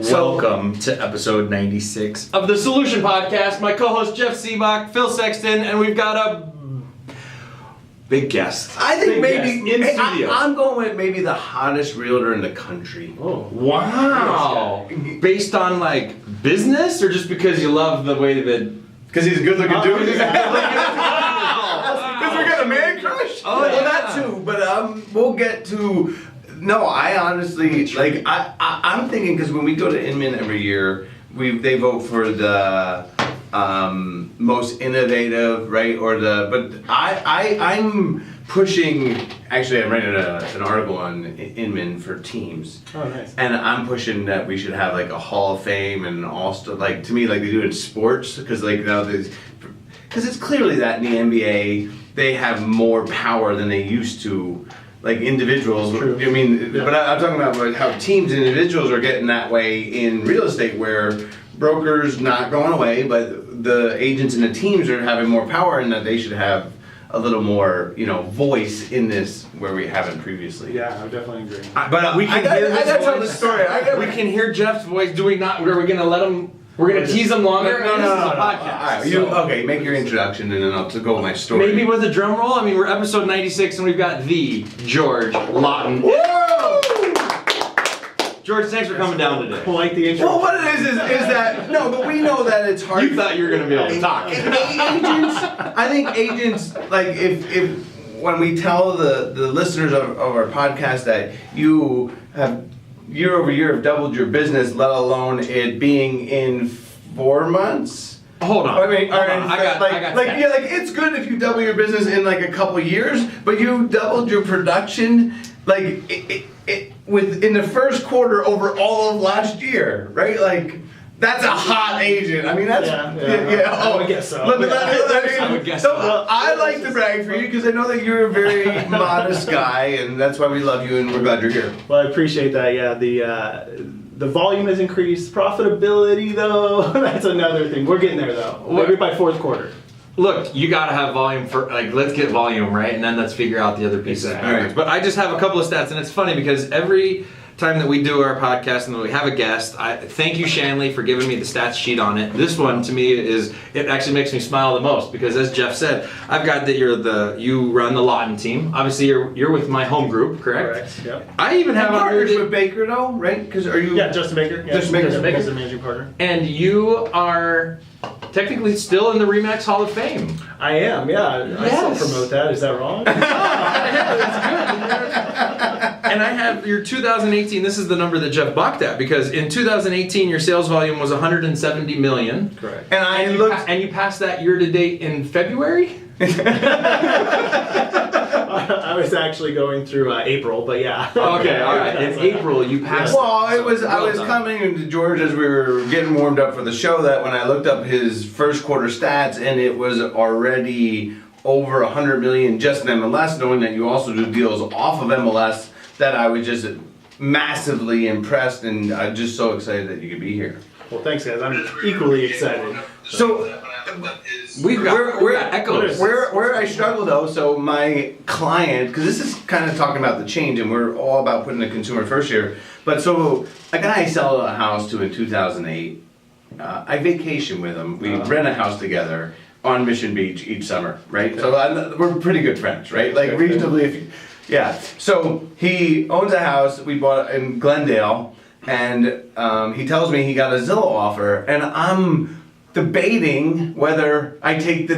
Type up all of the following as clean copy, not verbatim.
Welcome to episode 96 of the Solution Podcast. My co-host Jeff Sibbach, Phil Sexton, and we've got a big guest. I think maybe in studio. I'm going with maybe the hottest realtor in the country. Oh, wow! Based on like business, or just because you love the way that? Because he's a good-looking dude. Because Wow! we got a man crush. Oh, well, yeah. that too. But we'll get to. No, I honestly like. I'm thinking because when we go to Inman every year, they vote for the most innovative, right? Or the. But I'm pushing. Actually, I'm writing an article on Inman for teams. Oh, nice. And I'm pushing that we should have like a Hall of Fame and also like to me like they do in sports because like now there's because it's clearly that in the NBA they have more power than they used to. Like individuals, True. I mean, Yeah. but I'm talking about like how teams and individuals are getting that way in real estate, where brokers not going away, but the agents and the teams are having more power, and that they should have a little more, voice in this where we haven't previously. Yeah, I definitely agree. But we can hear I gotta tell the voice. story. We can hear Jeff's voice. Do we not? Are we going to let him? We're going to tease him longer. No. This is a All podcast. right, so- okay, make your introduction, and then I'll go with my story. Maybe with a drum roll. I mean, we're episode 96, and we've got the George Laughton. George, thanks for coming down today. Quite the intro. Well, what it is that no, but we know that it's hard. You thought you were going to be able to talk. Agents, I think agents, like if when we tell the listeners of our podcast that you have year over year have doubled your business, let alone it being in 4 months. Hold on. I mean, Hold on. I got yeah, like it's good if you double your business in like a couple years, but you doubled your production like within the first quarter over all of last year, right? Like. That's a hot agent. I mean, that's Yeah. Oh, I would guess so. I would guess so. so. I like to brag for you because I know that you're a very modest guy, and that's why we love you, and we're glad you're here. Well, I appreciate that. Yeah, the volume has increased. Profitability, though, that's another thing. We're getting there, though. Maybe by fourth quarter. Look, you got to have volume for, like, let's get volume, right? And then let's figure out the other pieces. Exactly. All right. But I just have a couple of stats, and it's funny because every time that we do our podcast and we have a guest, I thank you, Shanley, for giving me the stats sheet on it. This one to me it actually makes me smile the most because, as Jeff said, I've got that you run the Laughton team. Obviously, you're with my home group, correct? Yep. I even have on partners here with Baker though, right? Because are you? Yeah, Justin Baker. Yeah, Justin Baker's Baker's the managing partner. and you are technically still in the Remax Hall of Fame. I am. Yeah, I Yes. still promote that. Is that wrong? And I have your 2018. This is the number that Jeff balked at because in 2018 your sales volume was 170 million. Correct. And I looked. And you passed that year to date in February? I was actually going through April, but yeah. Okay, all right. In April you passed. Well, I was Well done. coming to George as we were getting warmed up for the show that when I looked up his first quarter stats and it was already over 100 million just in MLS, knowing that you also do deals off of MLS, that I was just massively impressed and I'm just so excited that you could be here. Well, thanks, guys. I'm equally excited. So We've got echoes. Where I struggle though, so my client, because this is kind of talking about the change, and we're all about putting the consumer first here. But so a guy I sell a house to in 2008, I vacation with him. We rent a house together on Mission Beach each summer, right? Okay. So we're pretty good friends, right? Like Okay. reasonably, yeah. So he owns a house we bought in Glendale, and he tells me he got a Zillow offer, and I'm debating whether I take the,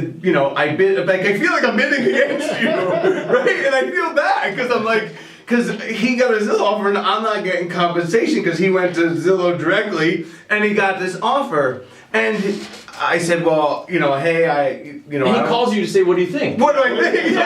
I bid, like I feel like I'm bidding against you, right? And I feel bad because I'm like, because he got a Zillow offer and I'm not getting compensation because he went to Zillow directly and he got this offer. And I said, well, hey, And he calls you to say, what do you think? what do I think?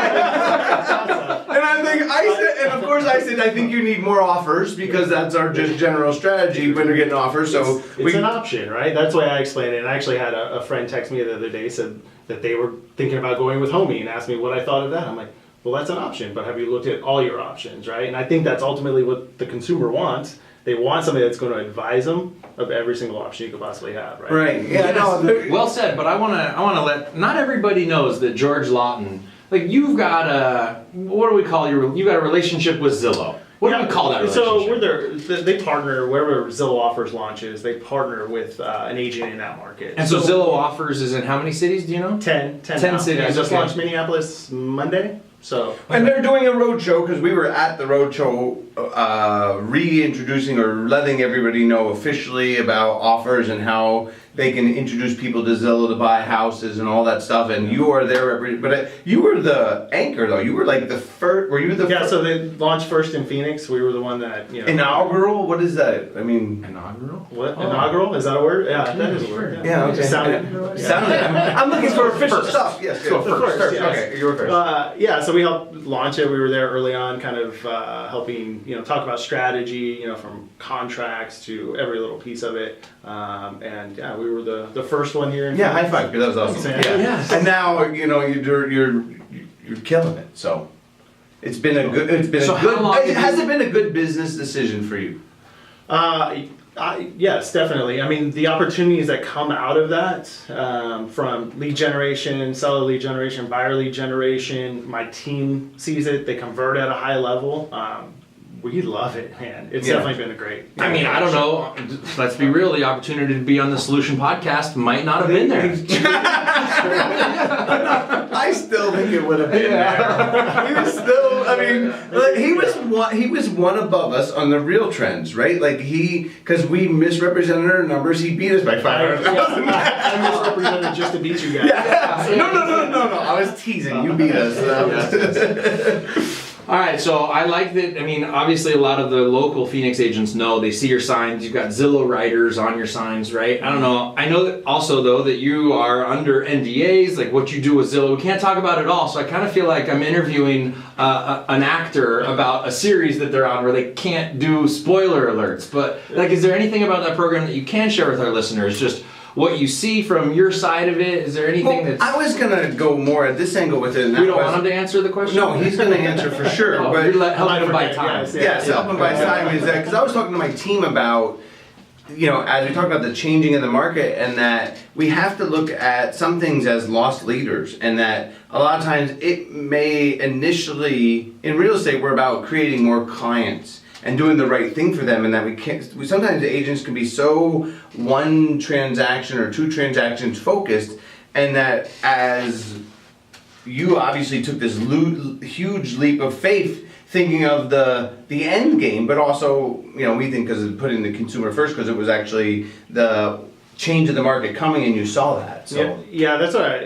And of course I said, I think you need more offers because that's our just general strategy when you're getting offers. So It's an option, right? That's the way I explain it. And I actually had a friend text me the other day, said that they were thinking about going with Homey and asked me what I thought of that. I'm like, well, that's an option, but have you looked at all your options, right? And I think that's ultimately what the consumer wants. They want somebody that's going to advise them of every single option you could possibly have, right? Right. Yeah. No. Well said, but I want to let, not everybody knows that George Laughton, like you've got a, what do we call you got a relationship with Zillow. What do we call that relationship? So they partner, wherever Zillow Offers launches, they partner with an agent in that market. And so Zillow Offers is in how many cities, do you know? 10 10 cities, Yeah, just okay. launched Minneapolis Monday. So And they're doing a road show because we were at the road show reintroducing or letting everybody know officially about offers and how they can introduce people to Zillow to buy houses and all that stuff. And you are there, but you were the anchor though. You were like the first. Were you the yeah, first? so they launched first in Phoenix. We were the one that Inaugural? What is that? I mean, Inaugural? What inaugural? Is that a word? Yeah, that is a word. yeah, okay. Sounded. I'm looking for official First. stuff. Yes, So good. first, yes. Okay, you were first. Yeah, so we helped launch it. We were there early on, kind of helping talk about strategy, from contracts to every little piece of it. And yeah, we were the first one here. In Yeah, high Phoenix. five, because that was awesome. Thanks, man. Yeah. Yes. And now you're killing it. So it's been a good. So how long have you- Has it been a good business decision for you? Yes, definitely. I mean, the opportunities that come out of that, from lead generation, seller lead generation, buyer lead generation, my team sees it, they convert at a high level. We love it, man. It's Yeah. definitely been a great. I mean, I don't know. Let's be real. The opportunity to be on the Solution Podcast might not have been there. I still think it would have been there. He was still. I mean, like, he was one above us on the real trends, right? Like because we misrepresented our numbers. He beat us by 500,000. I misrepresented just to beat you guys. No. I was teasing. You beat us. All right, so I like that. I mean, obviously, a lot of the local Phoenix agents know. They see your signs. You've got Zillow writers on your signs, right? I don't know. I know that also, though, that you are under NDAs, like what you do with Zillow. We can't talk about it all, so I kind of feel like I'm interviewing an actor about a series that they're on where they can't do spoiler alerts. But, like, is there anything about that program that you can share with our listeners? Just what you see from your side of it? Is there anything that's... I was gonna go more at this angle with it. And We don't want him to answer the question? No, he's gonna answer for sure. Oh, but you're helping him buy time. Yes, help him buy time is that because I was talking to my team about, as we talk about the changing of the market, and that we have to look at some things as lost leaders, and that a lot of times it may initially in real estate we're about creating more clients and doing the right thing for them, and that sometimes the agents can be so one transaction or two transactions focused, and that as you obviously took this huge leap of faith thinking of the end game, but also, we think because of putting the consumer first, because it was actually the change of the market coming and you saw that. So Yeah, that's what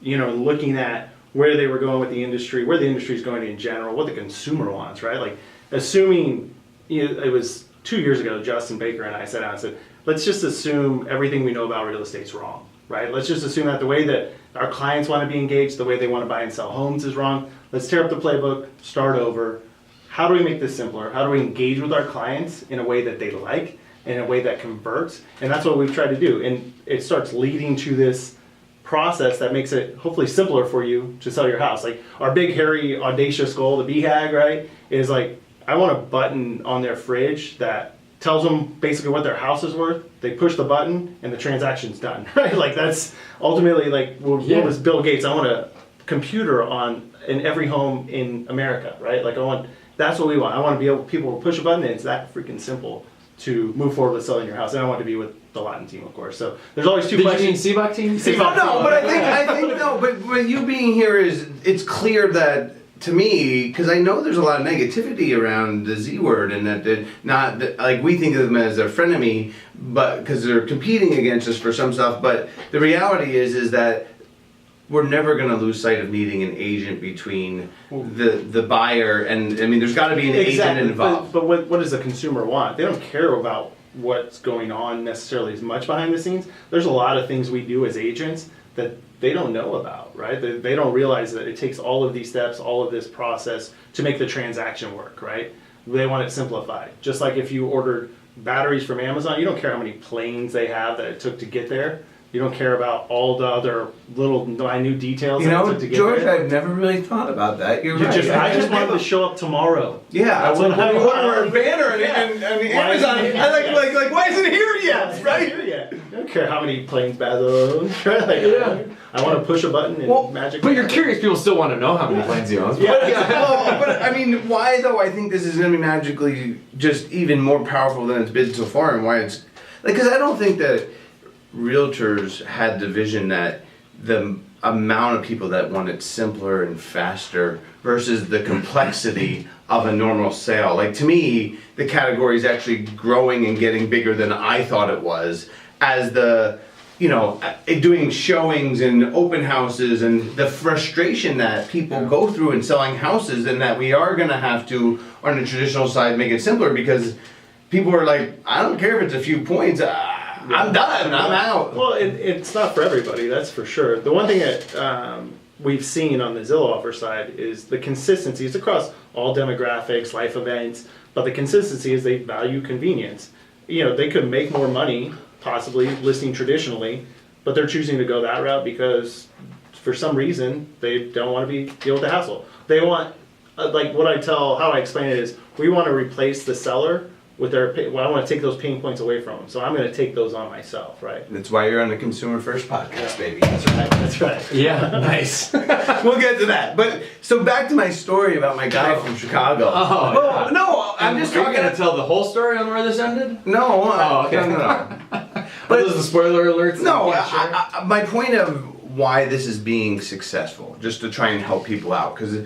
looking at where they were going with the industry, where the industry is going in general, what the consumer wants, right? Like, assuming, it was 2 years ago, Justin Baker and I sat down and said, let's just assume everything we know about real estate's wrong, right? Let's just assume that the way that our clients want to be engaged, the way they want to buy and sell homes is wrong. Let's tear up the playbook, start over. How do we make this simpler? How do we engage with our clients in a way that they like, in a way that converts? And that's what we've tried to do. And it starts leading to this process that makes it hopefully simpler for you to sell your house. Like our big, hairy, audacious goal, the BHAG, right, is like, I want a button on their fridge that tells them basically what their house is worth. They push the button and the transaction's done, right? Like that's ultimately like what was Bill Gates. I want a computer in every home in America, right? Like that's what we want. I want to be able people to push a button and it's that freaking simple to move forward with selling your house. And I want to be with the Latin team, of course. So there's always two questions. Did you mean Sibbach team? No, but I think no, but you being here it's clear that, to me, because I know there's a lot of negativity around the Z word, and that we think of them as a frenemy, but because they're competing against us for some stuff. But the reality is that we're never going to lose sight of needing an agent between the buyer and there's got to be an agent involved. But what does the consumer want? They don't care about what's going on necessarily as much behind the scenes. There's a lot of things we do as agents that they don't know about, right? They don't realize that it takes all of these steps, all of this process to make the transaction work, right? They want it simplified. Just like if you ordered batteries from Amazon, you don't care how many planes they have that it took to get there. You don't care about all the other little minute details that it took to get George, there. I've never really thought about that. You're right. I just wanted to show up tomorrow. Yeah, That's what I order a want. banner and Amazon. I like why isn't it here yet? It's Right? not here yet. I don't care how many planes Bathos, right? Like, I want to push a button and magic. But you're curious. People still want to know how many planes he owns. But I mean, why though? I think this is going to be magically just even more powerful than it's been so far, and why it's like, because I don't think that realtors had the vision that the amount of people that want it simpler and faster versus the complexity of a normal sale. Like, to me, the category is actually growing and getting bigger than I thought it was, as the, you know, doing showings and open houses and the frustration that people go through in selling houses, and that we are going to have to, on the traditional side, make it simpler, because people are like, I don't care if it's a few points, I'm done, I'm out. Well, it's not for everybody, that's for sure. The one thing that we've seen on the Zillow offer side is the consistency. It's across all demographics, life events, but the consistency is they value convenience. You know, they could make more money possibly listing traditionally, but they're choosing to go that route because for some reason they don't want to deal with the hassle. They want, like how I explain it is, we want to replace the seller with their, well, I want to take those pain points away from them. So I'm going to take those on myself, right? That's why you're on the Consumer First podcast, baby. That's right. That's right. Yeah, nice. We'll get to that. But so back to my story about my guy from Chicago. Oh, well, yeah. no, I'm just Are you talking. going to tell the whole story on where this ended? No, okay. no. But those the spoiler alerts? No, You can't share? my point of why this is being successful, just to try and help people out, because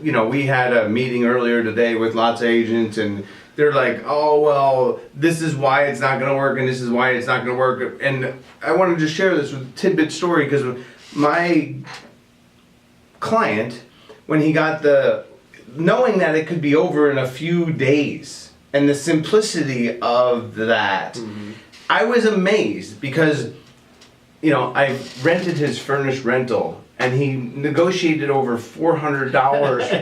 you know, we had a meeting earlier today with lots of agents, and they're like, oh, well, this is why it's not going to work, and this is why it's not going to work. And I wanted to share this with tidbit story, because my client, when he got knowing that it could be over in a few days, and the simplicity of that, I was amazed, because, you know, I rented his furnished rental, and he negotiated over $400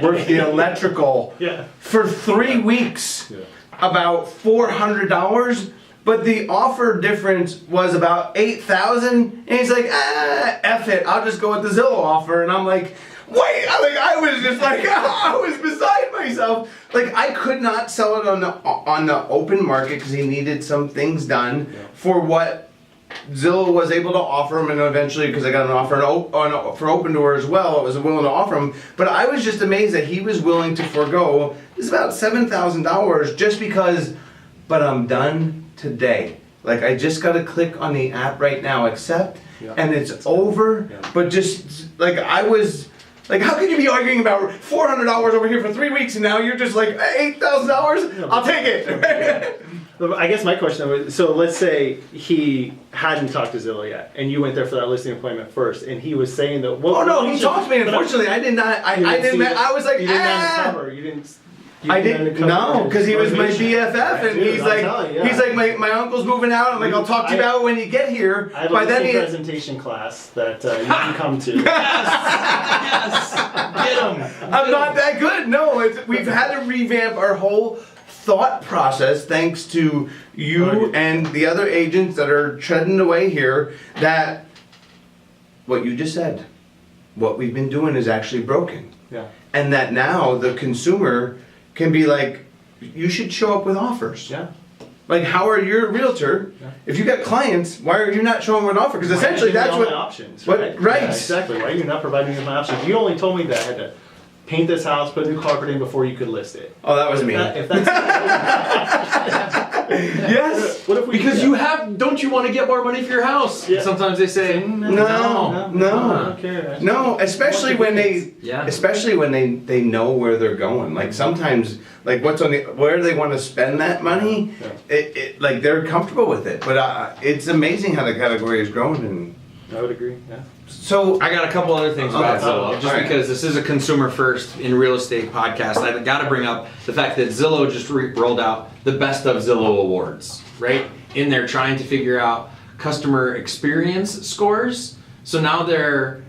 worth of the electrical for 3 weeks, about $400, but the offer difference was about $8,000, and he's like, F it, I'll just go with the Zillow offer. And I'm like, wait, I was just like, I was beside myself. Like, I could not sell it on the open market because he needed some things done for what Zillow was able to offer him, and eventually, because I got an offer for Open Door as well, I was willing to offer him. But I was just amazed that he was willing to forego, it's about $7,000 just because, but I'm done today. Like, I just got to click on the app right now, accept, and it's over. But just, like, I was, like, how could you be arguing about $400 over here for 3 weeks, and now you're just like, $8,000? I'll take it. I guess my question was, so let's say he hadn't talked to Zillow yet, and you went there for that listing appointment first, and he was saying that. Oh no, he talked to me. Unfortunately, I did not. I didn't. I was like, you didn't uncover. You didn't. I didn't. No, because he was my BFF, and he's like, my uncle's moving out. I'm like, I'll talk to you about it when you get here. I have a listing presentation class that you can come to. Yes, get him. I'm not that good. No, we've had to revamp our whole thought process, thanks to you and the other agents that are treading away here, that what you just said, what we've been doing is actually broken. Yeah. And that now the consumer can be like, you should show up with offers. Yeah. Like, how are you a realtor? Yeah. If you got clients, why are you not showing them an offer? Because essentially that's what... my options, right? Right. Yeah, exactly. Why are you not providing me my options? You only told me that I had to paint this house, put new carpet in before you could list it. Oh, that was me. If that's yes. What if we? Because don't you want to get more money for your house? Yeah. Sometimes they say no. I don't care. No, especially when they know where they're going. Like, sometimes, like, where they want to spend that money, it like they're comfortable with it. But it's amazing how the category has grown. And I would agree. Yeah. So I got a couple other things about Zillow, just because this is a consumer first in real estate podcast. I've got to bring up the fact that Zillow just rolled out the Best of Zillow Awards, right? In there trying to figure out customer experience scores. So now they're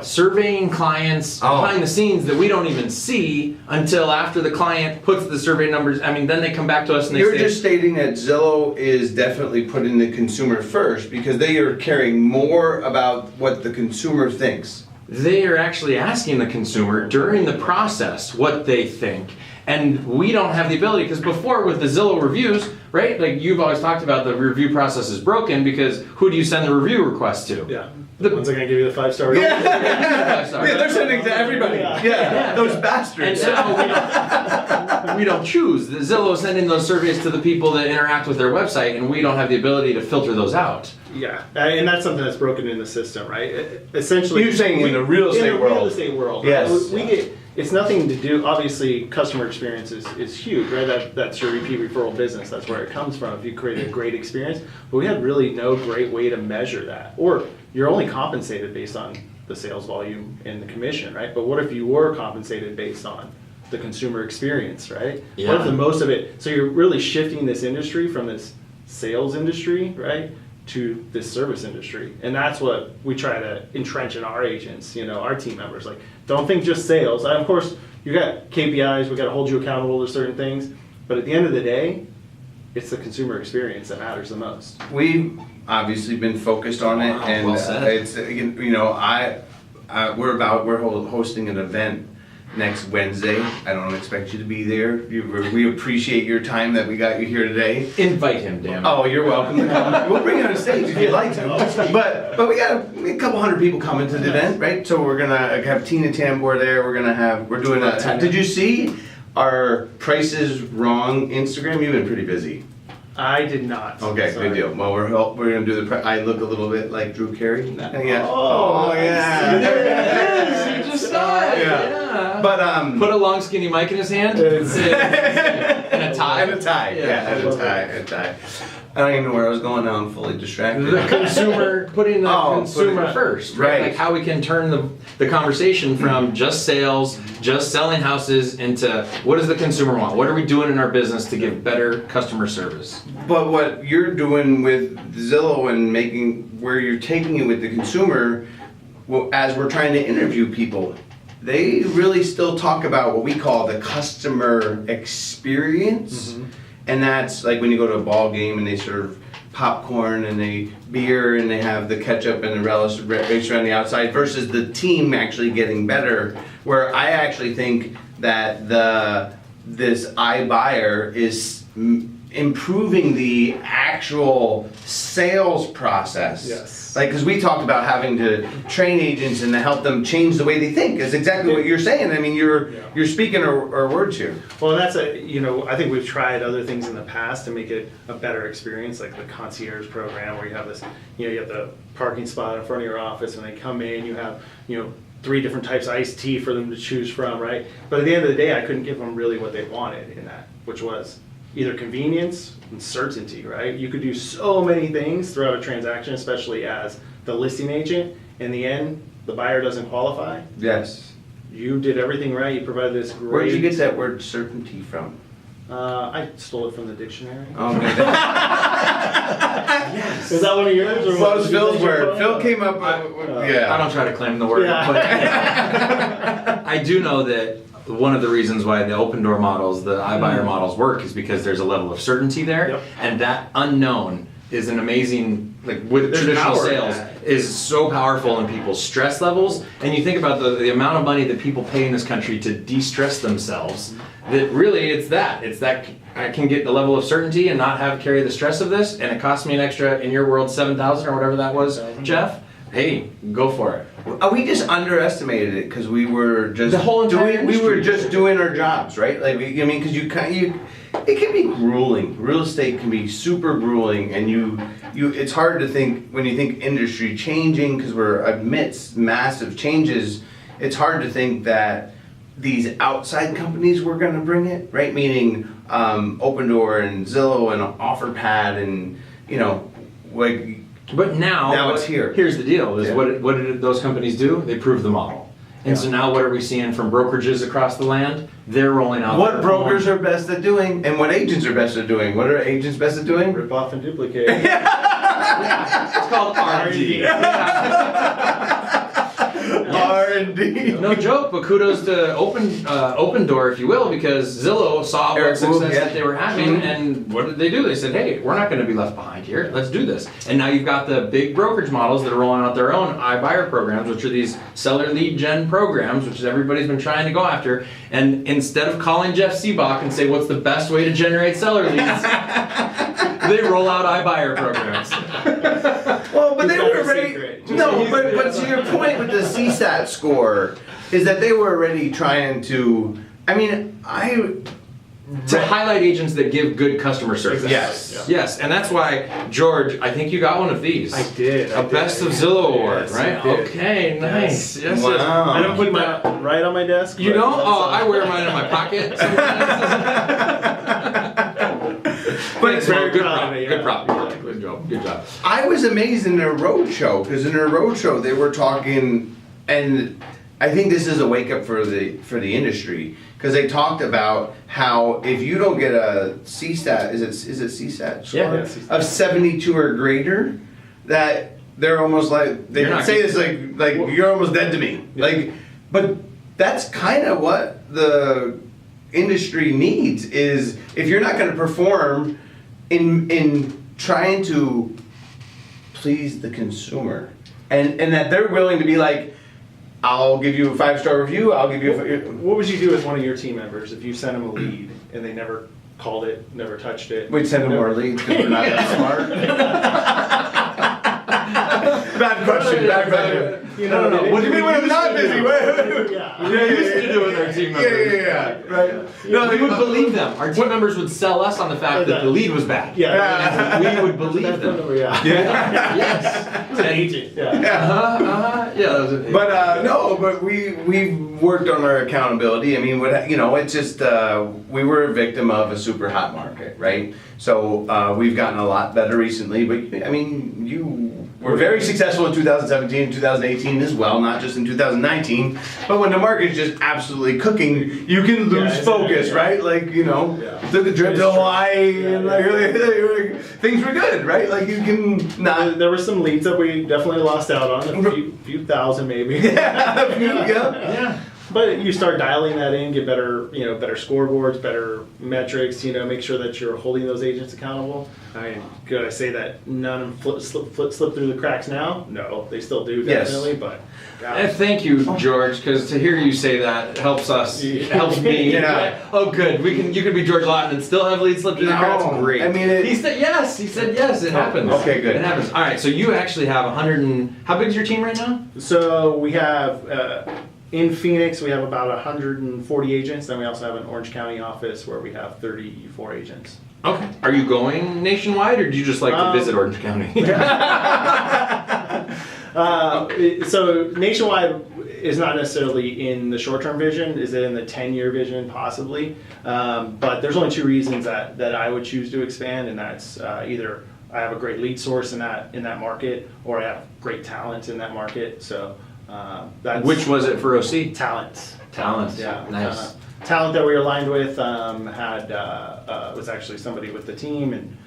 surveying clients behind the scenes that we don't even see until after the client puts the survey numbers. I mean, then they come back to us and You're just stating that Zillow is definitely putting the consumer first, because they are caring more about what the consumer thinks. They are actually asking the consumer during the process what they think. And we don't have the ability, because before with the Zillow reviews, right? Like you've always talked about, the review process is broken because who do you send the review request to? Yeah. The ones that are going to give you the 5-star. Yeah, they're sending to everybody. Yeah, those bastards. And now we don't choose. The Zillow is sending those surveys to the people that interact with their website, and we don't have the ability to filter those out. Yeah, and that's something that's broken in the system, right? Essentially, You're saying in the real estate world. In the real estate world, yes. We get. It's nothing to do. Obviously, customer experience is huge, right? That's your repeat referral business. That's where it comes from. If you create a great experience, but we have really no great way to measure that, or you're only compensated based on the sales volume and the commission, right? But what if you were compensated based on the consumer experience, right? Yeah. What if the most of it? So you're really shifting this industry from this sales industry, right, to this service industry, and that's what we try to entrench in our agents, our team members. Like, don't think just sales. Of course, you got KPIs, we got to hold you accountable to certain things, but at the end of the day, it's the consumer experience that matters the most. We've obviously been focused on it, Wow, and well said. it's we're hosting an event next Wednesday. I don't expect you to be there. We appreciate your time that we got you here today. Invite him, damn it. Oh, you're welcome to come. We'll bring you on stage if you'd like to. But we got a couple hundred people coming to the event, right? So we're gonna have Tina Tambor there. We're doing a. Did you see our Prices Wrong Instagram? You've been pretty busy. I did not. Okay, Sorry. good deal. Well, we're gonna do the. I look a little bit like Drew Carey. Yeah. Oh, yeah. There it is. You just saw it. Yeah. But Put a long skinny mic in his hand. And a tie. And a tie. Yeah, and a tie. I don't even know where I was going now. I'm fully distracted. The consumer, putting the consumer putting- first, right? right. Like how we can turn the conversation from just sales, just selling houses, into what does the consumer want? What are we doing in our business to give better customer service? But what you're doing with Zillow and where you're taking it with the consumer, well, as we're trying to interview people, they really still talk about what we call the customer experience. Mm-hmm. And that's like when you go to a ball game and they serve popcorn and beer and they have the ketchup and the relish right around the outside versus the team actually getting better. Where I actually think that this iBuyer is improving the actual sales process. Yes. Like, because we talked about having to train agents and to help them change the way they think. Is exactly what you're saying. I mean, you're speaking our words here. Well, that's I think we've tried other things in the past to make it a better experience, like the concierge program, where you have this, you have the parking spot in front of your office, and they come in, you have, 3 different types of iced tea for them to choose from, right? But at the end of the day, I couldn't give them really what they wanted in that, which was either convenience and certainty, right? You could do so many things throughout a transaction, especially as the listing agent. In the end, the buyer doesn't qualify. Yes. You did everything right. You provided this great. Where did you get that word certainty from? I stole it from the dictionary. Okay. Yes. Is that one of yours? Or Well, it was Phil's word. Phil came up I don't try to claim the word, Yeah. but I do know that one of the reasons why the open door models, the iBuyer models work is because there's a level of certainty there, Yep. and that unknown is an amazing, like with There's traditional power in sales, that. is so powerful in people's stress levels. And you think about the amount of money that people pay in this country to de-stress themselves, that really it's that I can get the level of certainty and not carry the stress of this, and it costs me an extra, in your world, $7,000 or whatever that was, Jeff. Hey, go for it. We just underestimated it because we were just The whole entire we were industry. just doing our jobs, right? Like, because it can be grueling. Real estate can be super grueling, and it's hard to think when you think industry changing because we're amidst massive changes. It's hard to think that these outside companies were going to bring it, right? Meaning Open Door and Zillow and OfferPad and like. But now It's here. Here's the deal: is Yeah. what did those companies do? They proved the model. And so now what are we seeing from brokerages across the land? They're rolling out What their brokers own- are best at doing, and what agents are best at doing. What are agents best at doing? Rip off and duplicate. It's called RD. R&D. No joke, but kudos to Open Door, if you will, because Zillow saw what success that they were having, and what did they do? They said, hey, we're not going to be left behind here. Let's do this. And now you've got the big brokerage models that are rolling out their own iBuyer programs, which are these seller lead gen programs, which everybody's been trying to go after. And instead of calling Jeff Sibbach and say, what's the best way to generate seller leads, they roll out iBuyer programs. Well, but they were already. No, but to your point with the CSAT score, is that they were already trying to. I mean, to highlight agents that give good customer service. Yes. Yes, and that's why, George, I think you got one of these. I did. A Best of Zillow Award, Yes, right? I did. Okay, nice. Yes, Wow. yes. I don't put mine right on my desk. You but don't? that's, Oh, I wear mine in my pocket sometimes. But it's very good proud prop. of it, yeah. Good prop. Yeah, good job. Good job. I was amazed in their roadshow because in their roadshow they were talking, and I think this is a wake up for the industry because they talked about how if you don't get a CSAT, is it CSAT score Yeah, CSAT. of 72 or greater, that they're almost like they You're would not say this like you're almost dead to me. Yeah. Like, but that's kind of what the industry needs is if you're not going to perform in trying to please the consumer, and that they're willing to be like, I'll give you a 5-star review. I'll give you What would you do with one of your team members if you sent them a lead and they never called it, never touched it? we'd send them more leads because we're not that smart. Bad question. Bad question. You know, No, no, What do you mean when I'm not busy? Yeah. We used to do with our team members. Yeah. Right. No, we would believe them. Our team members would sell us on the fact that the lead was bad. Yeah. We would believe them. Yeah. Yes. It's an agent. Yeah. Yeah, that was it. But no, but we've worked on our accountability. I mean, it's just we were a victim of a super hot market, right? So we've gotten a lot better recently. But I mean, you were very successful in 2017 and 2018 as well, not just in 2019. But when the market is just absolutely cooking, you can lose focus, right? Like took a trip to Hawaii and things were good, right? Like you can not. There were some leads that we definitely lost out on, a few thousand maybe. Yeah. But you start dialing that in, get better, better scoreboards, better metrics. Make sure that you're holding those agents accountable. I mean, could I say that none of them slip through the cracks now? No, they still do definitely. But Thank you, George, because to hear you say that helps us. It helps me. Yeah. Oh, good. You can be George Laughton and still have leads slip through the cracks. Great. I mean, he said yes. He said yes. It happens. Okay, good. It happens. All right. So you actually have 100 and how big is your team right now? So we have. In Phoenix, we have about 140 agents. Then we also have an Orange County office where we have 34 agents. Okay. Are you going nationwide, or do you just like to visit Orange County? So nationwide is not necessarily in the short-term vision. Is it in the 10-year vision? Possibly. But there's only two reasons that I would choose to expand, and that's either I have a great lead source in that market, or I have great talent in that market. So. That's Which was it for OC? Talent. Talent. Yeah. Nice. Talent that we were aligned with was actually somebody with the team, and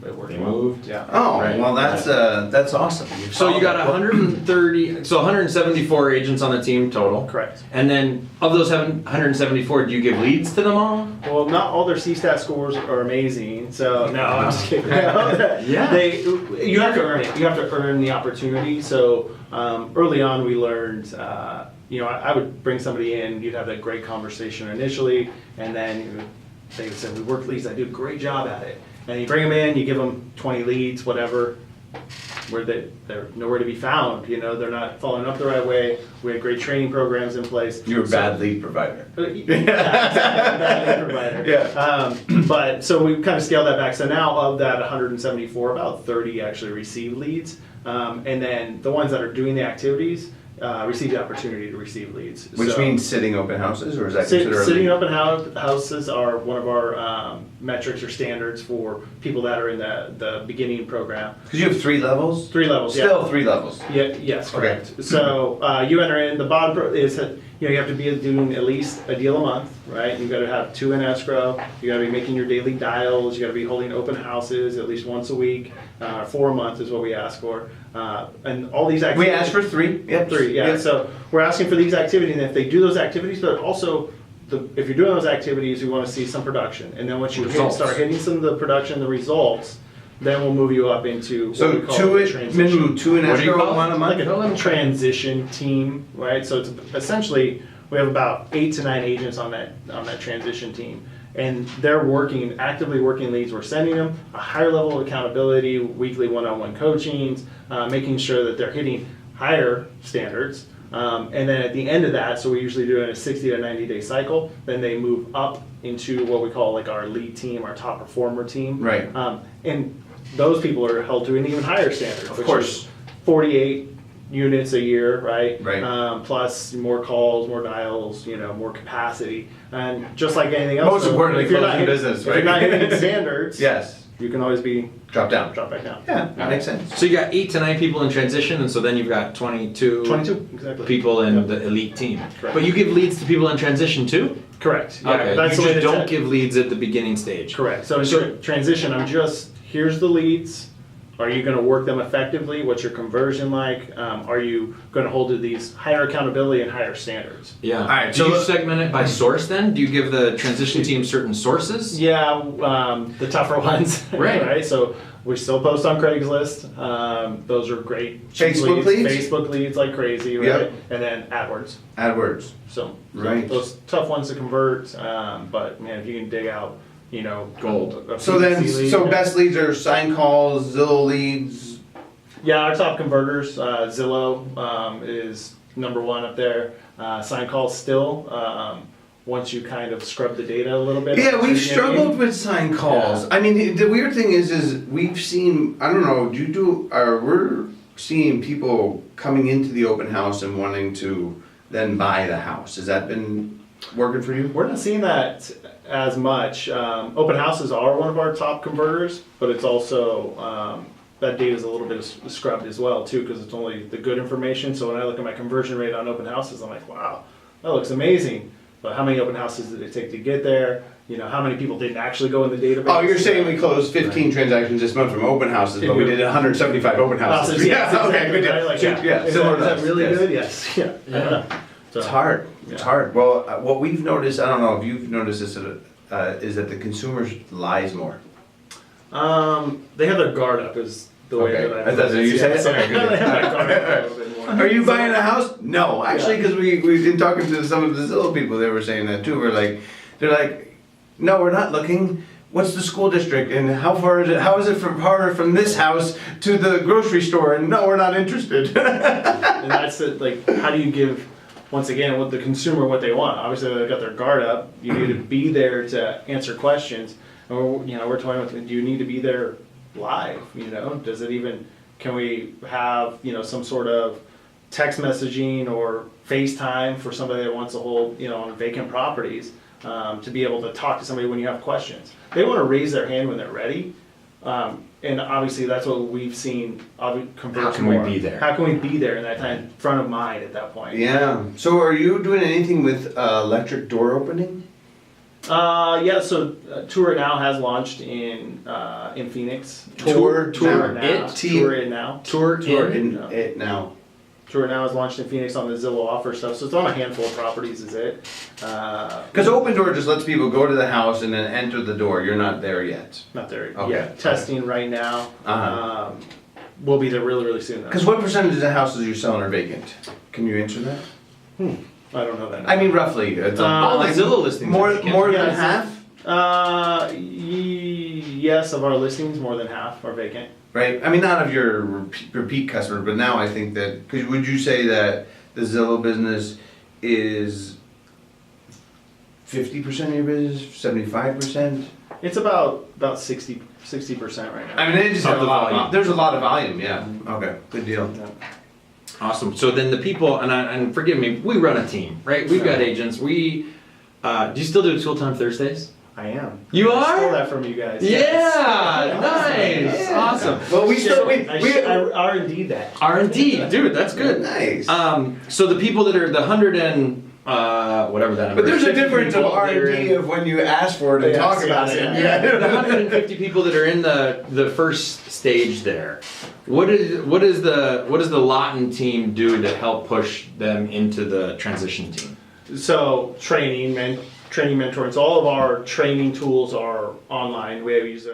it worked. They well. moved. Yeah. Oh, Right. well, that's awesome. So you got 130, so 174 agents on the team total. Correct. And then of those 174, do you give leads to them all? Well, not all their CSAT scores are amazing, so no, I'm just kidding. Yeah. You have to earn it. You have to earn the opportunity. So early on, we learned. I would bring somebody in. You'd have that great conversation initially, and then they would say, "We work leads. I do a great job at it." And you bring them in. You give them 20 leads, whatever. Where they're nowhere to be found. They're not following up the right way. We had great training programs in place. You're a bad lead provider. Yeah, exactly. Bad lead provider. Yeah. But so we kind of scaled that back. So now of that 174, about 30 actually receive leads. And then the ones that are doing the activities receive the opportunity to receive leads. Which means sitting open houses, or is that considered a sitting lead? open houses are one of our metrics or standards for people that are in the beginning program. Because you have 3 levels? 3 levels. Still 3 levels. Yeah. Yes. Okay. Correct. So you enter in. The bottom is you have to be doing at least a deal a month, right? You've got to have 2 in escrow. You got to be making your daily dials. You got to be holding open houses at least once a week. 4 a month is what we ask for. And all these activities. We asked for 3. Yep. 3, yeah. Yep. So we're asking for these activities, and if they do those activities, but also if you're doing those activities, we want to see some production. And then once you start hitting some of the production, the results, then we'll move you up into what we call minimum 2 in What do you escrow, call it? 1 a month. like a transition team, right? So it's essentially we have about 8 to 9 agents on that transition team, and they're actively working leads. We're sending them a higher level of accountability, weekly one-on-one coachings, making sure that they're hitting higher standards. And then at the end of that, so we usually do it in a 60 to 90 day cycle, then they move up into what we call like our lead team, our top performer team. Right. And those people are held to an even higher standard, Of which course. is 48 units a year, right? Right. Plus more calls, more dials, more capacity. And just like anything else. Most importantly, if you're not closing hitting- business, If right? you're not hitting standards, Yes. you can always Drop down. drop back down. Yeah, that makes sense. So you got 8 to 9 people in transition, and so then you've got 22, 22, exactly. people in Yep. the elite team. Correct. But you give leads to people in transition too? Correct. Yeah, Okay. that's You the way just to don't give leads at the beginning stage. Correct. So in transition, here's the leads. Are you going to work them effectively? What's your conversion like? Are you going to hold to these higher accountability and higher standards? Yeah. All right, Do you so- segment it by source then? Do you give the transition team certain sources? Yeah, the tougher ones. Right. Right. So we still post on Craigslist. Those are great. Facebook leads? Facebook leads like crazy, right? Yep. And then AdWords. AdWords. So Right. those tough ones to convert. But man, if you can dig out, Gold. a So then, PPC lead. so best leads are sign calls, Zillow leads. Yeah, our top converters, Zillow is number 1 up there. Sign calls still, once you kind of scrub the data a little bit. Yeah, we've Yeah. struggled with sign calls. I mean, the weird thing is we've seen, I don't know, we're seeing people coming into the open house and wanting to then buy the house. Has that been working for you? We're not seeing that as much. Open houses are one of our top converters, but it's also, that data is a little bit scrubbed as well too, because it's only the good information. So when I look at my conversion rate on open houses, I'm like, wow, that looks amazing. But how many open houses did it take to get there? How many people didn't actually go in the database? Oh, you're saying we closed 15 transactions this month from open houses, but we did 175 open houses. Yes, okay, exactly, good deal. right? Like, Yeah, Is similar to that us, really yes. good? Yes. Yeah. I don't know. So, It's hard. It's Yeah. hard. Well, what we've noticed, I don't know if you've noticed this, is that the consumer lies more. They have their guard up is the way Okay. that I That's what you said? Yeah, Okay, good. they have their guard up a little bit more. Are you buying a house? No, actually, because we've been talking to some of the Zillow people. They were saying that too. They're like, no, we're not looking. What's the school district and how far is it? How is it far from this house to the grocery store? And no, we're not interested. And that's it. Like, how do you give, once again, what the consumer what they want? Obviously, they've got their guard up. You need to be there to answer questions. Or we're talking about, do you need to be there live? Does it even? Can we have some sort of text messaging or FaceTime for somebody that wants to hold on vacant properties to be able to talk to somebody when you have questions? They want to raise their hand when they're ready. And obviously that's what we've seen convert How can we more. be there? How can we be there in that time front of mind at that point? Yeah. So are you doing anything with electric door opening? Yeah, so TourNow has launched in Phoenix. Tour TourNow. Now. TourNow. Tour in. No. It now. TourNow is launched in Phoenix on the Zillow offer stuff, so it's on a handful of properties, is it? Because open door just lets people go to the house and then enter the door. You're not there yet. Not there Okay. yet. Testing right now. Uh-huh. We'll be there really, really soon. Though. Because what percentage of the houses you're selling are vacant? Can you answer that? I don't know that. I mean, roughly. It's All the Zillow listings More, are vacant. more than Yeah, half, Yes, of our listings, more than half are vacant. right? I mean, not of your repeat customers, but now I think that. Because would you say that the Zillow business is 50% of your business, 75%? It's about 60% right now. I mean, it just Of has the a lot. volume. There's a lot of volume. Yeah. Okay. Good deal. Yeah. Awesome. So then the people, and forgive me, we run a team, right? We've got agents. Do you still do Tool Time Thursdays? I am. You I are? stole that from you guys. Yeah, nice, Yeah. awesome. Well, we still we I R&D that. R&D, dude, that's good. Nice. So the people that are the 100 and whatever that number But there's is, a difference of 50 people that are R&D in- of when you ask for it and talk about it. yeah. the 150 people that are in the first stage there. What does the Laughton team do to help push them into the transition team? So training, mentoring. So all of our training tools are online. We use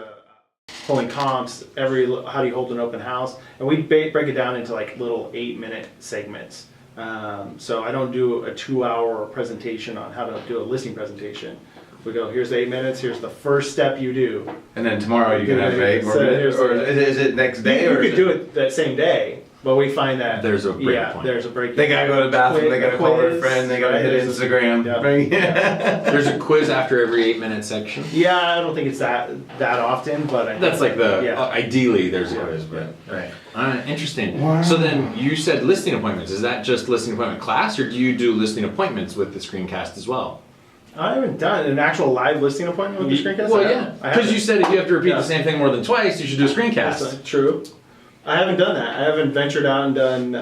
pulling comps, how do you hold an open house, and we break it down into like little 8-minute segments. So I don't do a 2-hour presentation on how to do a listing presentation. We go, here's 8 minutes, here's the first step you do. And then tomorrow you can have 8 more So minutes, here's or the- is it next day? You or could is do it that same day, but we find that There's a break yeah, point. there's a break. They gotta go to the bathroom, they gotta call their Quiz, friend, they gotta right? hit There's a- Instagram. Yeah. Right? Yeah. There's a quiz after every 8-minute section. Yeah, I don't think it's that often, but I think, That's like the yeah. ideally there's a Yeah. quiz, but right. Interesting. Wow. So then you said listing appointments. Is that just listing appointment class, or do you do listing appointments with the screencast as well? I haven't done an actual live listing appointment with the screencast. Well, I yeah, haven't. I because you haven't. said if you have to repeat Yeah. the same thing more than twice, you should do a That's screencast. true. I haven't done that. I haven't ventured out and done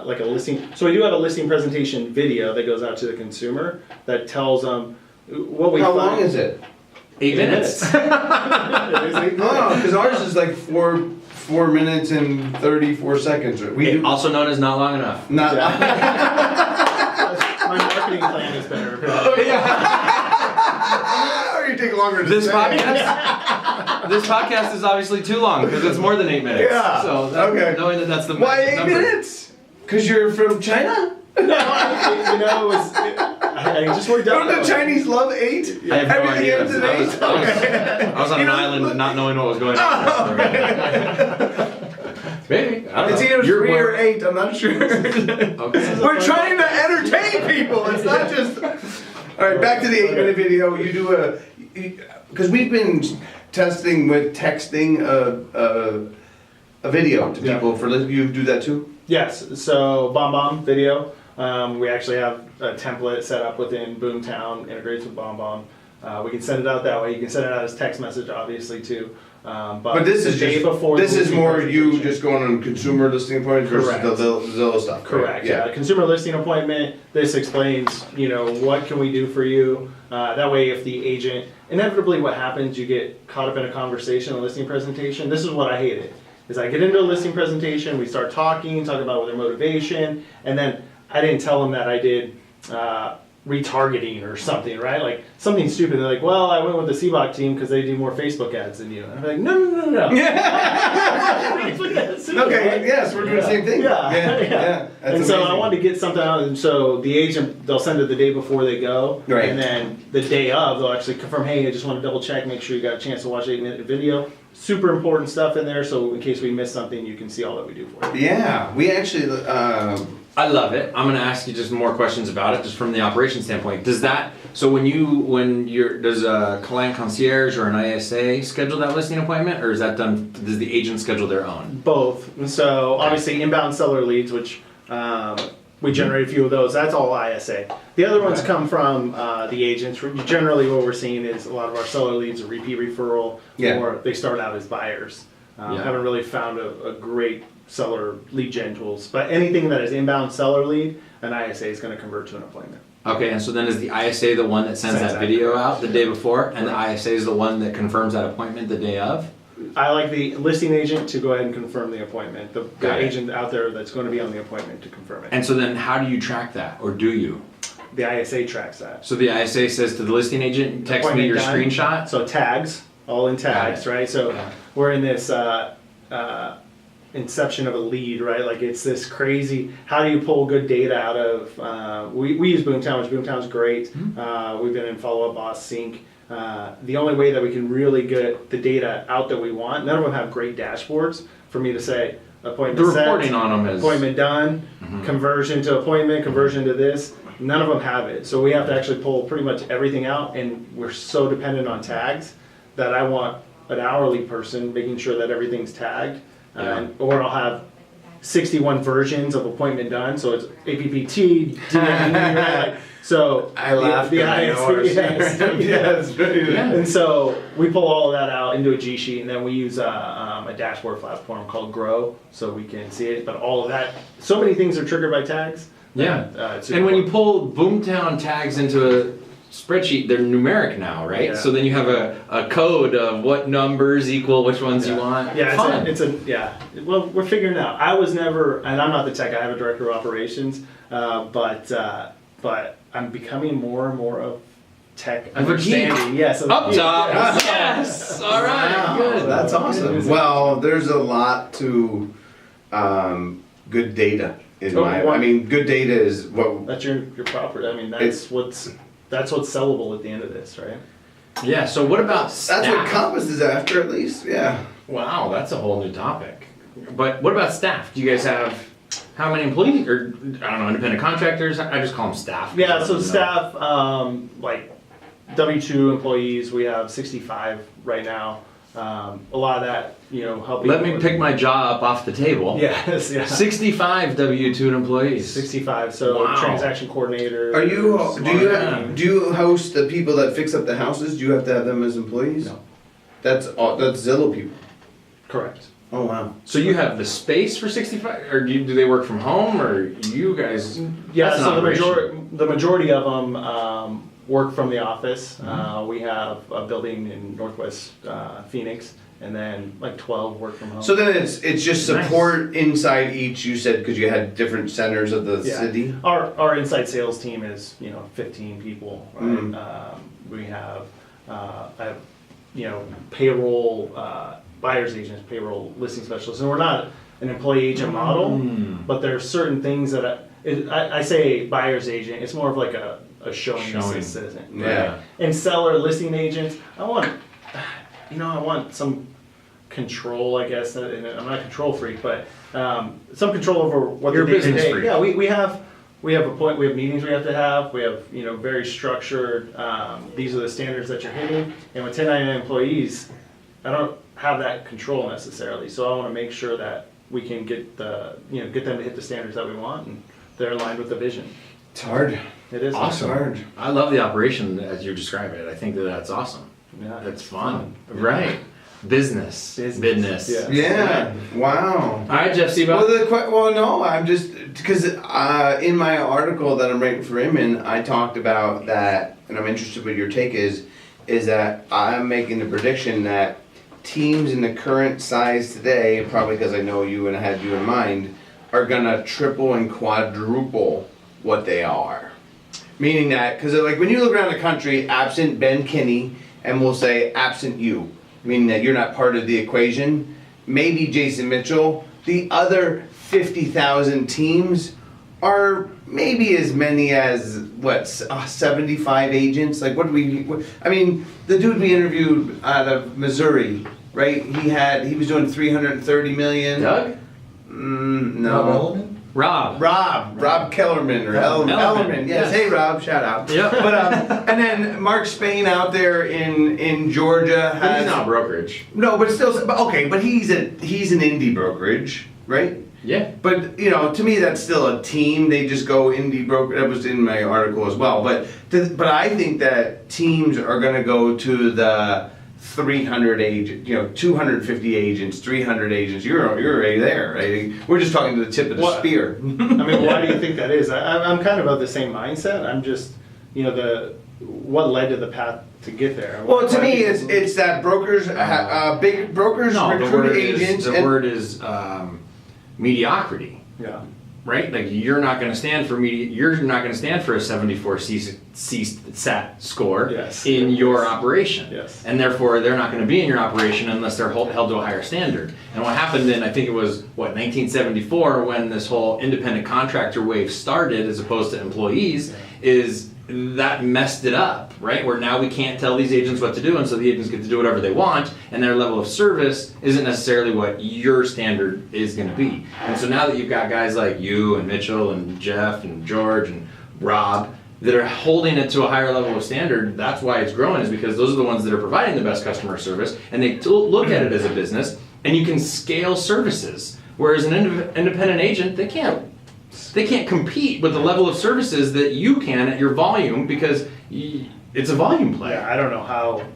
like a listing. So we do have a listing presentation video that goes out to the consumer that tells them what we How find. long is it? 8 minutes. It is 8 minutes. Oh, because ours is like 4 minutes and 34 seconds. We do Also known as not long enough. not. My marketing plan is better. Or you take longer to This say. podcast, this podcast is obviously too long because it's more than 8 minutes. Yeah. So that, Okay. knowing that that's the Why magic 8 number. minutes? Because you're from China? No, I just worked out. Don't the that way. Chinese love 8? I have no Everything idea. ends in I 8? was on You an know, island not knowing what was going on. Maybe. I don't It's know. either You're 3 more- or 8, I'm not sure. Okay. We're trying to entertain people. It's not just. All right, back to the 8-minute video. You do because we've been testing with texting a video to Yeah. people for you do that too. Yes, so BombBomb video. We actually have a template set up within Boomtown, integrates with BombBomb. We can send it out that way. You can send it out as text message, obviously, too. But this the is day just before this the is listing more you presentation. just going on consumer listing appointments versus Correct. the Zillow stuff. Correct. Yeah. Consumer listing appointment. This explains, what can we do for you. That way, if the agent, inevitably, what happens, you get caught up in a conversation, a listing presentation. This is what I hated. Is I get into a listing presentation, we start talking about their motivation, and then I didn't tell them that I did retargeting or something, right? Like something stupid. They're like, well, I went with the Sibbach team because they do more Facebook ads than you. And I'm like, no. Facebook ads too, Okay. right? Yes, we're doing the same thing. Yeah. Yeah. That's And so I amazing. wanted to get something out, and so the agent, they'll send it the day before they go, Right. and then the day of, they'll actually confirm, hey, I just want to double check, make sure you got a chance to watch 8-minute video. Super important stuff in there, so in case we miss something, you can see all that we do for you. Yeah, we actually. I love it. I'm going to ask you just more questions about it, just from the operation standpoint. Does that does a client concierge or an ISA schedule that listing appointment, or is that done? Does the agent schedule their own? Both. And so obviously inbound seller leads, which we generate a few of those. That's all ISA. The other ones Okay. come from the agents. Generally, what we're seeing is a lot of our seller leads are repeat referral, Yeah. or they start out as buyers. Yeah. Haven't really found a great seller lead gen tools, but anything that is inbound seller lead, an ISA is going to convert to an appointment. Okay, and so then is the ISA the one that sends Sends that that, video correct. out the day before, and the ISA is the one that confirms that appointment the day of? I like the listing agent to go ahead and confirm the appointment. The Got it. agent out there that's going to be on the appointment to confirm it. And so then how do you track that, or do you? The ISA tracks that. So the ISA says to the listing agent, text me your Appointment done. screenshot? So tags, all in tags, right? So Yeah. we're in this inception of a lead, right? Like it's this crazy, how do you pull good data out of, we use Boomtown, which Boomtown's great. We've been in Follow-Up Boss Sync. The only way that we can really get the data out that we want, none of them have great dashboards for me to say, appointment The set, reporting on them is... appointment done, conversion to appointment, conversion to this. None of them have it. So we have to actually pull pretty much everything out, and we're so dependent on tags that I want an hourly person making sure that everything's tagged. Yeah. Or I'll have 61 versions of appointment done, so it's APPT, DME, right? Like, so I laughed the at IS, yours. yes, Yes. Yeah. And so we pull all of that out into a G sheet, and then we use a dashboard platform called Grow, so we can see it. But all of that, so many things are triggered by tags Yeah. It's And when you important. pull Boomtown tags into a spreadsheet, they're numeric now, right? Yeah. So then you have a code of what numbers equal which ones you want. Yeah, Fun. yeah. Well, we're figuring it out. I was never, and I'm not the tech. I have a director of operations, but I'm becoming more and more of tech Of a geek. understanding. Yes. Up top. Yeah. Yes. All right. Wow, Good. that's awesome. Well, there's a lot to good data in I mean, good data is what. That's your property. I mean, that's what's sellable at the end of this, right? Yeah. So what about staff? That's what Compass is after, at least. Yeah. Wow, that's a whole new topic. But what about staff? Do you guys have how many employees, or I don't know, independent contractors? I just call them staff. Yeah. So staff, like W-2 employees, we have 65 right now. A lot of that, helping. Let me pick my jaw up off the table. Yes, yeah. 65 W-2 employees. 65. So Wow. transaction coordinator. Are you? Smart. Do you host the people that fix up the houses? Do you have to have them as employees? No. That's Zillow people. Correct. Oh wow. So you have the space for 65, or do they work from home, or you guys? Yeah. That's an So operation. the majority of them work from the office. We have a building in Northwest Phoenix, and then like 12 work from home. So then it's just support inside each. You said because you had different centers of the city. Our inside sales team is 15 people. Right? We have payroll buyers agents, payroll listing specialists, and we're not an employee agent model, but there are certain things that I say buyer's agent. It's more of like a showing assistant. Right? Yeah. And seller listing agents. I want some control, I guess. And I'm not a control freak, but some control over what You're the a business day-to-day. freak. Yeah, we have meetings we have to have. We have very structured. These are the standards that you're hitting. And with 1099 employees, I don't have that control necessarily. So I want to make sure that we can get them to hit the standards that we want, and they're aligned with the vision. It's hard. It is Awesome. Hard. I love the operation as you describe it. I think that's awesome. Yeah, That's fun. Right. Business. Yeah. Yeah. Wow. All right, Jeff Sibbach. No, I'm just because in my article that I'm writing for Inman, I talked about that, and I'm interested what your take is that I'm making the prediction that teams in the current size today, probably because I know you and I had you in mind, are gonna triple and quadruple what they are. Meaning that, because like when you look around the country, absent Ben Kinney, and we'll say absent you, meaning that you're not part of the equation, maybe Jason Mitchell, the other 50,000 teams are maybe as many as 75 agents. Like the dude we interviewed out of Missouri, right? He was doing 330 million. Doug? No. Rob Kellerman or Ellerman. Yes. Hey Rob, shout out. Yeah. But and then Mark Spain out there in Georgia But has he's not brokerage. no, but still, but he's an indie brokerage, right? Yeah. But to me, that's still a team. They just go indie broker. That was in my article as well. But I think that teams are going to go to the 300 agent, 250 agents, 300 agents. You're already there, right? We're just talking to the tip of the spear. Why do you think that is? I'm kind of the same mindset. I'm just, what led to the path to get there? Well, to me, it's that brokers, big brokers recruit agents. The word is mediocrity. Yeah. Right? Like you're not going to stand for You're not going to stand for a 74 CSAT score in your operation. Yes. And therefore, they're not going to be in your operation unless they're held to a higher standard. And what happened in, I think it was 1974, when this whole independent contractor wave started, as opposed to employees, is that messed it up, right? Where now we can't tell these agents what to do, and so the agents get to do whatever they want, and their level of service isn't necessarily what your standard is going to be. And so now that you've got guys like you and Mitchell and Jeff and George and Rob that are holding it to a higher level of standard, that's why it's growing, is because those are the ones that are providing the best customer service, and they look at it as a business, and you can scale services. Whereas an independent agent, they can't compete with the level of services that you can at your volume, because it's a volume play. Yeah, I don't know how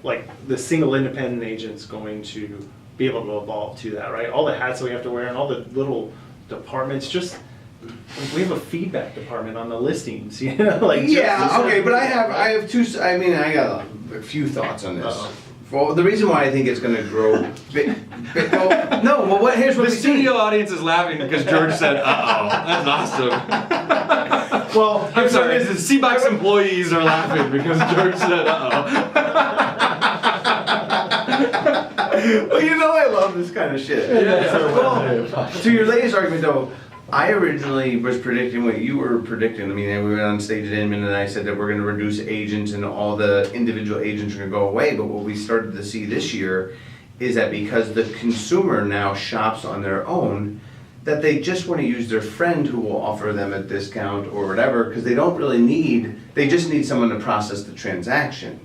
the single independent agent's going to be able to evolve to that, right? All the hats that we have to wear and all the little departments, just we have a feedback department on the listings, you know, like Yeah, okay, but I have two. I mean, I got a few thoughts on this. Uh-oh. Well, the reason why I think it's going to grow. Here's what The we studio audience is laughing because George said, "Uh-oh." That's awesome. Well, I'm sorry. The Sibbach's employees are laughing because George said, "Uh-oh." Well, you know I love this kind of shit. Well, to your latest argument, though, I originally was predicting what you were predicting. I mean, we went on stage at Inman and I said that we're going to reduce agents and all the individual agents are going to go away. But what we started to see this year is that because the consumer now shops on their own, that they just want to use their friend who will offer them a discount or whatever, because they don't really they just need someone to process the transaction.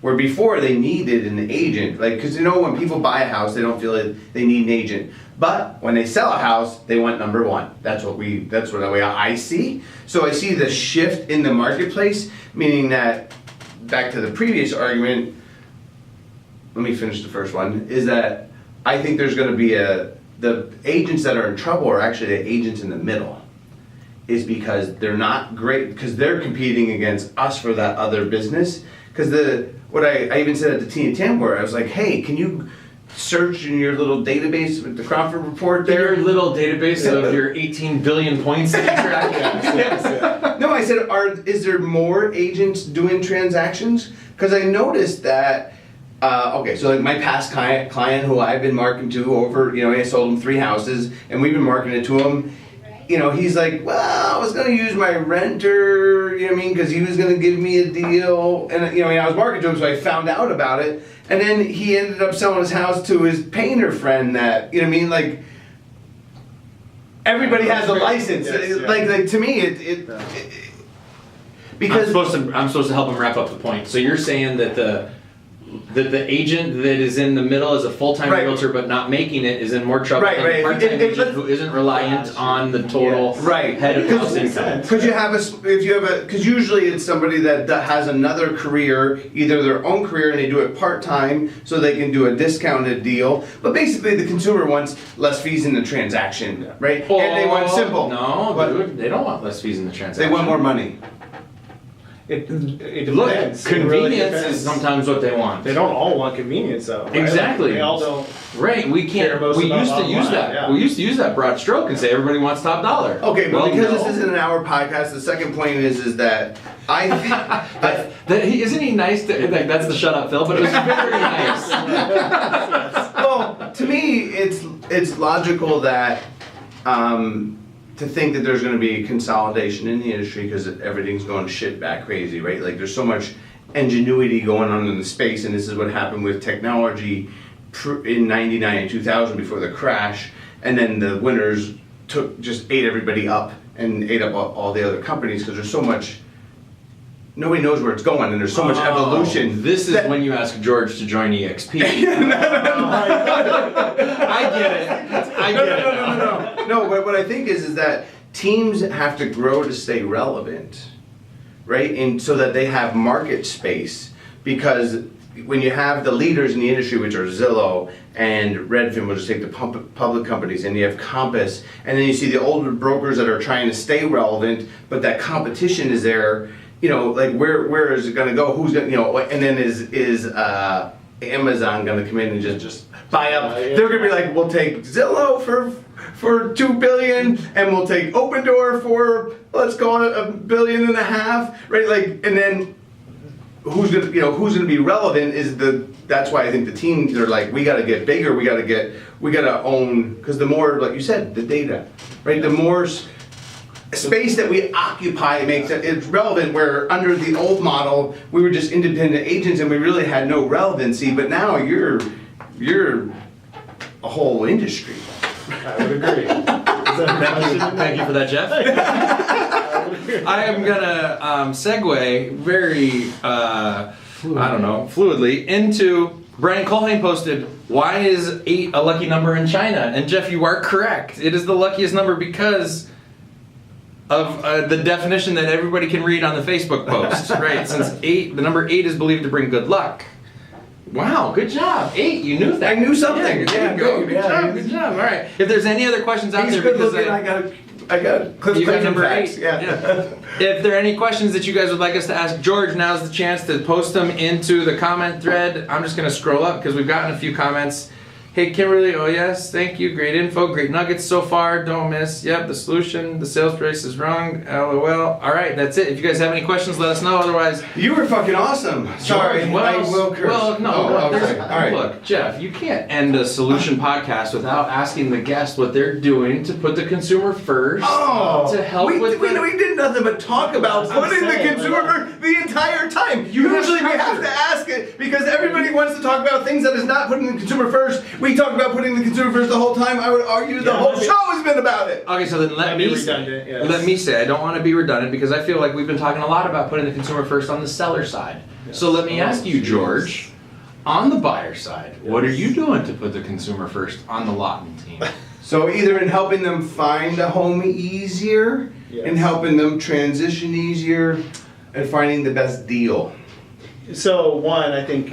Where before they needed an agent, like, because you know when people buy a house, they don't feel like they need an agent. But when they sell a house, they want number one. That's what the way I see. So I see the shift in the marketplace, meaning that, back to the previous argument, let me finish the first one, is that I think there's going to be the agents that are in trouble are actually the agents in the middle. Is because they're not great, because they're competing against us for that other business. Because I even said at the Teen Tam where I was like, hey, can you search in your little database with the Crawford report there? Your little database of your 18 billion points that you track. No, I said, is there more agents doing transactions? Because I noticed that, so like my past client who I've been marketing to over, I sold him 3 houses and we've been marketing it to him. He's like, well, I was going to use my renter, because he was going to give me a deal. And, I was marketing to him, so I found out about it. And then he ended up selling his house to his painter friend that, like, everybody has a license. Yes, yeah. Like to me, because I'm supposed to help him wrap up the point. So you're saying that the agent that is in the middle is a full-time realtor but not making it is in more trouble than the part-time agent who isn't reliant on the total head of house income. Because usually it's somebody that has another career, either their own career and they do it part-time so they can do a discounted deal. But basically the consumer wants less fees in the transaction, right? And they want simple. No, dude, they don't want less fees in the transaction. They want more money. It Look, depends. convenience is sometimes what they want. They don't all want convenience though. Right? Exactly. They all don't. Right, we can't. We used to use that. Yeah. We used to use that broad stroke and say everybody wants top dollar. Okay, but because this isn't an hour podcast, the second point is that I isn't he nice? That's the shut up, Phil. But it was very nice. Well, to me, it's logical that. To think that there's going to be consolidation in the industry because everything's going shit back crazy, right? Like there's so much ingenuity going on in the space, and this is what happened with technology in '99 and 2000 before the crash, and then the winners just ate everybody up and ate up all the other companies because there's so much. Nobody knows where it's going, and there's so much evolution. This is when you ask George to join EXP. I get it. No, but what I think is that teams have to grow to stay relevant, right? And so that they have market space. Because when you have the leaders in the industry, which are Zillow and Redfin, we'll just take the public companies, and you have Compass, and then you see the older brokers that are trying to stay relevant, but that competition is there. Like where is it going to go? Who's going to, and then is Amazon going to come in and just buy up? They're going to be like, we'll take Zillow for $2 billion, and we'll take Open Door for, let's call it $1.5 billion, right? Like, and then who's going to be relevant that's why I think the teams are like, we got to get bigger, we got to own, because the more, like you said, the data, right? The more space that we occupy makes it's relevant, where under the old model we were just independent agents and we really had no relevancy, but now you're a whole industry. I would agree. Thank you for that, Jeff. I am gonna segue very fluidly into Brian Colhane posted, why is 8 a lucky number in China? And Jeff, you are correct. It is the luckiest number because of the definition that everybody can read on the Facebook post, right? Since the number 8 is believed to bring good luck. Wow, good job. 8, you knew that. I knew something. Yeah, good job. All right. If there's any other questions out there, good looking, I got I got it. Cliff You got Clavin number facts. 8. Yeah. If there are any questions that you guys would like us to ask George, now's the chance to post them into the comment thread. I'm just going to scroll up because we've gotten a few comments. Hey Kimberly, oh yes, thank you, great info, great nuggets so far, don't miss. Yep, the solution, the sales price is wrong, LOL. All right, that's it. If you guys have any questions, let us know. Otherwise, You were fucking awesome. Sorry, I will curse. well, no, Oh, there's- okay. All right. Look, Jeff, you can't end a solution podcast without asking the guest what they're doing to put the consumer first. Oh, to help we, with we, the- we did nothing but talk about That's what I'm putting the saying, consumer like- first the entire time. You have Usually we have structure. to ask it because everybody wants to talk about things that is not putting the consumer first. We talk about putting the consumer first the whole time. I would argue the Yeah, whole I mean- show has been about it. Okay, so then let That'd be me say, redundant, yes. let me say, I don't want to be redundant because I feel like we've been talking a lot about putting the consumer first on the seller side. So let me ask you, George, on the buyer side, what are you doing to put the consumer first on the Laughton team? So either in helping them find a home easier, Yes. in helping them transition easier, and finding the best deal. So one, I think,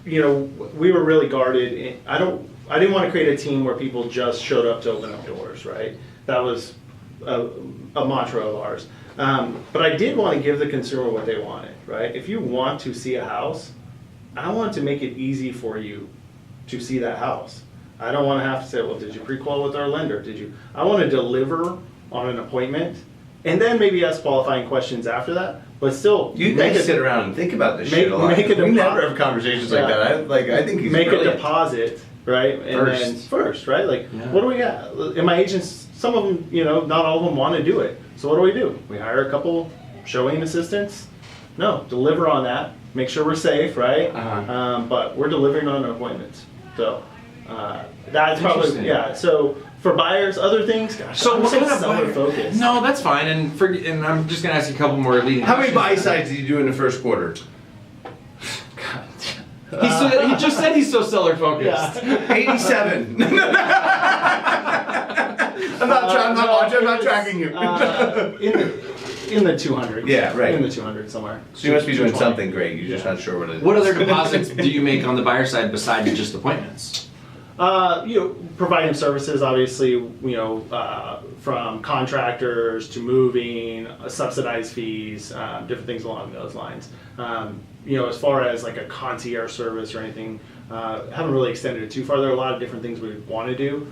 we were really guarded. I didn't want to create a team where people just showed up to open up doors, right? That was a mantra of ours. But I did want to give the consumer what they wanted, right? If you want to see a house, I want to make it easy for you to see that house. I don't want to have to say, well, did you pre-qual with our lender? I want to deliver on an appointment and then maybe ask qualifying questions after that, but still You make guys it- sit around and think about this shit a lot. make a We depo- never have conversations like Yeah. that. I think he's make a brilliant. deposit, right? And then first, right? Like, Yeah. what do we got? And my agents, some of them, not all of them want to do it. So what do? We hire a couple showing assistants. No, deliver on that. Make sure we're safe, right? Uh-huh. But we're delivering on appointments. So that's probably, Interesting. yeah. So for buyers, other things, gosh, So I'm what so kind of seller buyer? focused. No, that's fine. And I'm just gonna ask you a couple more leading. How many buy questions. sides did you do in the first quarter? He just said he's so seller focused. Yeah. 87. I'm not tracking you. In the 200s. Yeah, right. In the 200s somewhere. So you must be doing 220. something great. You're just not sure what it is. What other deposits do you make on the buyer side besides just appointments? Providing services, obviously, from contractors to moving, subsidized fees, different things along those lines. As far as like a concierge service or anything, haven't really extended it too far. There are a lot of different things we want to do,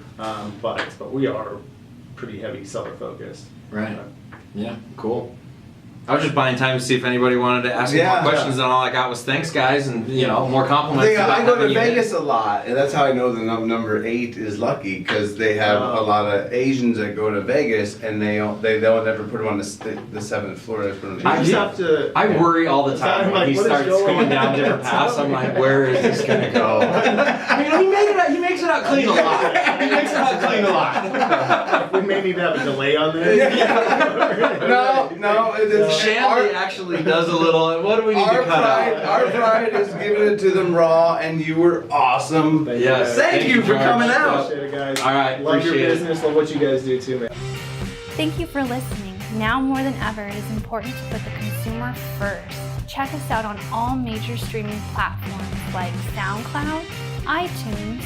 but we are pretty heavy seller focused. Right. Yeah, cool. I was just buying time to see if anybody wanted to ask me Yeah. more questions, and all I got was thanks, guys, and more compliments. about I go to having you in. Vegas a lot, and that's how I know the number 8 is lucky because they have a lot of Asians that go to Vegas, and they'll never put them on the 7th floor. They put them on the I just do. have to. I worry all the I'm time when like, he what is starts going going down on? different paths. I'm like, where is this gonna go? He makes it out clean a lot. He makes it out clean a lot. We may need to have a delay on this. No, it is Shanley actually does a little. What do we need to cut out? Our pride is giving it to them raw, and you were awesome. Yes. Thank you for George. coming out. Appreciate it, guys. All right, Love your appreciate it. business. Love what you guys do too, man. Thank you for listening. Now more than ever, it is important to put the consumer first. Check us out on all major streaming platforms like SoundCloud, iTunes,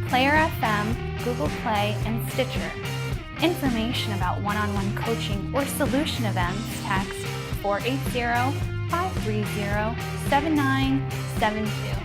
Player FM, Google Play, and Stitcher. Information about one-on-one coaching or solution events, text 480-530-7972.